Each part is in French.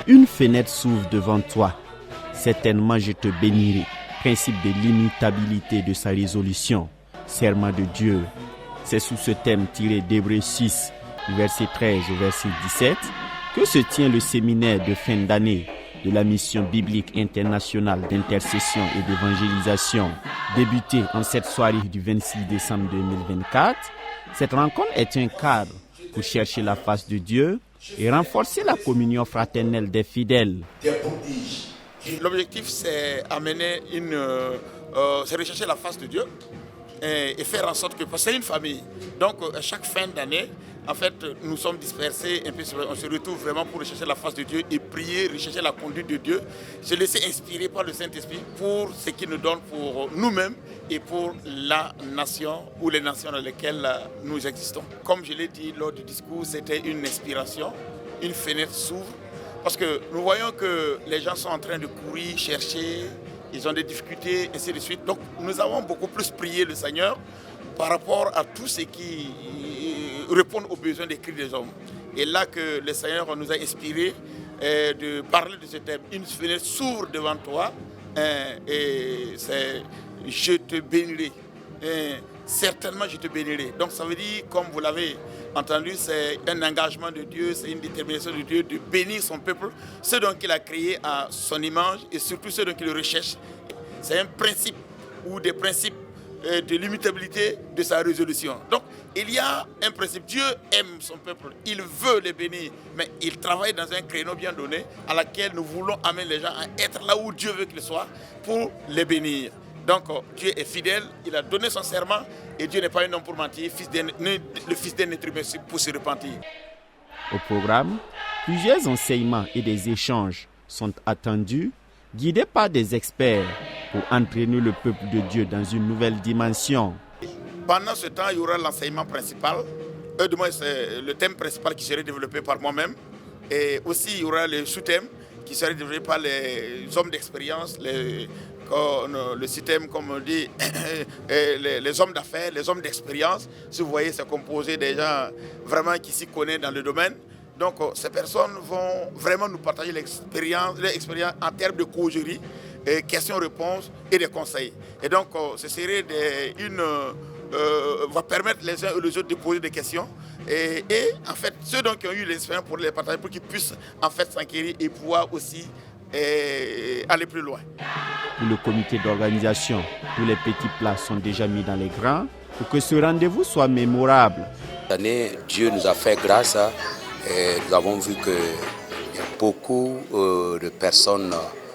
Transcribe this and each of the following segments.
Une fenêtre s'ouvre devant toi. Certainement je te bénirai. Principe de l'immutabilité de sa résolution. Serment de Dieu. C'est sous ce thème tiré d'Hébreux 6, du verset 13 au verset 17, que se tient le séminaire de fin d'année de la mission biblique internationale d'intercession et d'évangélisation, débutée en cette soirée du 26 décembre 2024. Cette rencontre est un cadre pour chercher la face de Dieu et renforcer la communion fraternelle des fidèles. L'objectif, c'est amener c'est rechercher la face de Dieu et faire en sorte que, parce que c'est une famille, donc à chaque fin d'année, en fait, nous sommes dispersés un peu, on se retrouve vraiment pour rechercher la face de Dieu et prier, rechercher la conduite de Dieu, se laisser inspirer par le Saint-Esprit pour ce qu'il nous donne pour nous-mêmes et pour la nation ou les nations dans lesquelles nous existons. Comme je l'ai dit lors du discours, c'était une inspiration, une fenêtre s'ouvre, parce que nous voyons que les gens sont en train de courir, chercher, ils ont des difficultés, ainsi de suite. Donc nous avons beaucoup plus prié le Seigneur par rapport à tout ce qui répond aux besoins des cris des hommes. Et là que le Seigneur nous a inspiré de parler de ce thème. Une fenêtre s'ouvre devant toi et c'est « je te bénirai ». Certainement je te bénirai. Donc ça veut dire, comme vous l'avez entendu, c'est un engagement de Dieu, c'est une détermination de Dieu de bénir son peuple, ceux dont il a créé à son image et surtout ceux dont il le recherche. C'est un principe ou des principes de l'immutabilité de sa résolution. Donc il y a un principe, Dieu aime son peuple, il veut les bénir, mais il travaille dans un créneau bien donné à laquelle nous voulons amener les gens à être là où Dieu veut qu'ils soient pour les bénir. Donc Dieu est fidèle, il a donné son serment et Dieu n'est pas un homme pour mentir, le fils d'un être humain pour se repentir. Au programme, plusieurs enseignements et des échanges sont attendus, guidés par des experts pour entraîner le peuple de Dieu dans une nouvelle dimension. Pendant ce temps, il y aura l'enseignement principal, c'est le thème principal qui serait développé par moi-même, et aussi il y aura le sous-thème qui serait développé par les hommes d'expérience, le système, comme on dit, les hommes d'affaires, les hommes d'expérience. Si vous voyez, c'est composé des gens vraiment qui s'y connaissent dans le domaine. Donc, ces personnes vont vraiment nous partager l'expérience en termes de causerie, questions-réponses et des conseils. Et donc, ce serait va permettre les uns et les autres de poser des questions. Et en fait, ceux donc qui ont eu l'expérience pour les partager, pour qu'ils puissent en fait s'enquérir et pouvoir aussi aller plus loin. Pour le comité d'organisation, tous les petits plats sont déjà mis dans les grands pour que ce rendez-vous soit mémorable. Cette année, Dieu nous a fait grâce et nous avons vu qu'il y a beaucoup de personnes,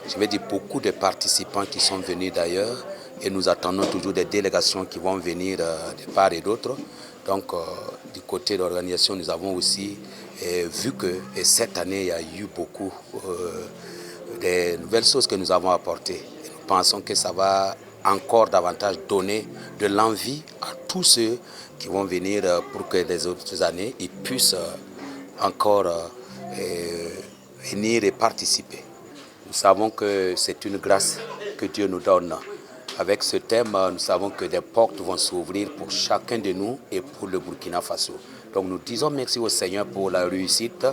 je vais dire beaucoup de participants qui sont venus d'ailleurs et nous attendons toujours des délégations qui vont venir de part et d'autre. Donc, du côté de l'organisation, nous avons aussi vu que cette année, il y a eu beaucoup des nouvelles choses que nous avons apportées. Et nous pensons que ça va encore davantage donner de l'envie à tous ceux qui vont venir pour que les autres années ils puissent encore venir et participer. Nous savons que c'est une grâce que Dieu nous donne. Avec ce thème, nous savons que des portes vont s'ouvrir pour chacun de nous et pour le Burkina Faso. Donc nous disons merci au Seigneur pour la réussite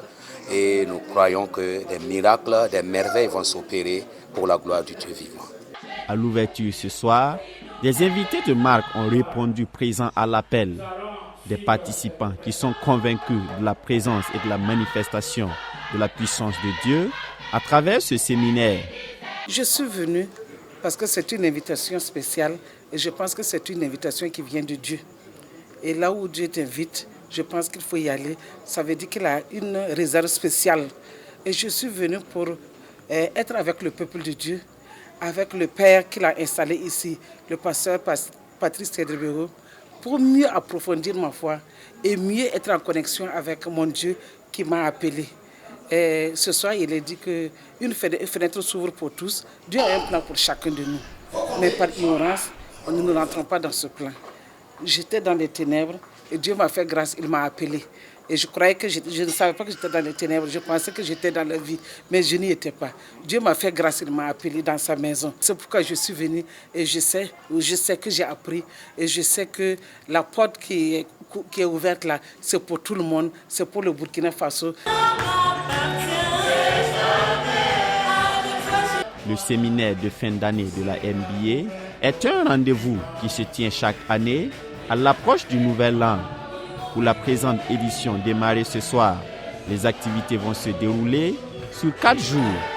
et nous croyons que des miracles, des merveilles vont s'opérer pour la gloire du Dieu vivant. À l'ouverture ce soir, des invités de marque ont répondu présents à l'appel. Des participants qui sont convaincus de la présence et de la manifestation de la puissance de Dieu à travers ce séminaire. Je suis venue parce que c'est une invitation spéciale et je pense que c'est une invitation qui vient de Dieu. Et là où Dieu t'invite, je pense qu'il faut y aller. Ça veut dire qu'il a une réserve spéciale. Et je suis venue pour être avec le peuple de Dieu, avec le Père qu'il a installé ici, le pasteur Patrice Tedrebero, pour mieux approfondir ma foi et mieux être en connexion avec mon Dieu qui m'a appelé. Et ce soir, il a dit qu'une fenêtre s'ouvre pour tous. Dieu a un plan pour chacun de nous. Mais par ignorance, nous ne rentrons pas dans ce plan. J'étais dans les ténèbres et Dieu m'a fait grâce, il m'a appelé. Et je croyais que je ne savais pas que j'étais dans les ténèbres, je pensais que j'étais dans la vie, mais je n'y étais pas. Dieu m'a fait grâce, il m'a appelé dans sa maison. C'est pourquoi je suis venue et je sais que j'ai appris et je sais que la porte qui est ouverte là, c'est pour tout le monde, c'est pour le Burkina Faso. le séminaire de fin d'année de la MBA, est un rendez-vous qui se tient chaque année à l'approche du nouvel an. Pour la présente édition démarrée ce soir, les activités vont se dérouler sur 4 jours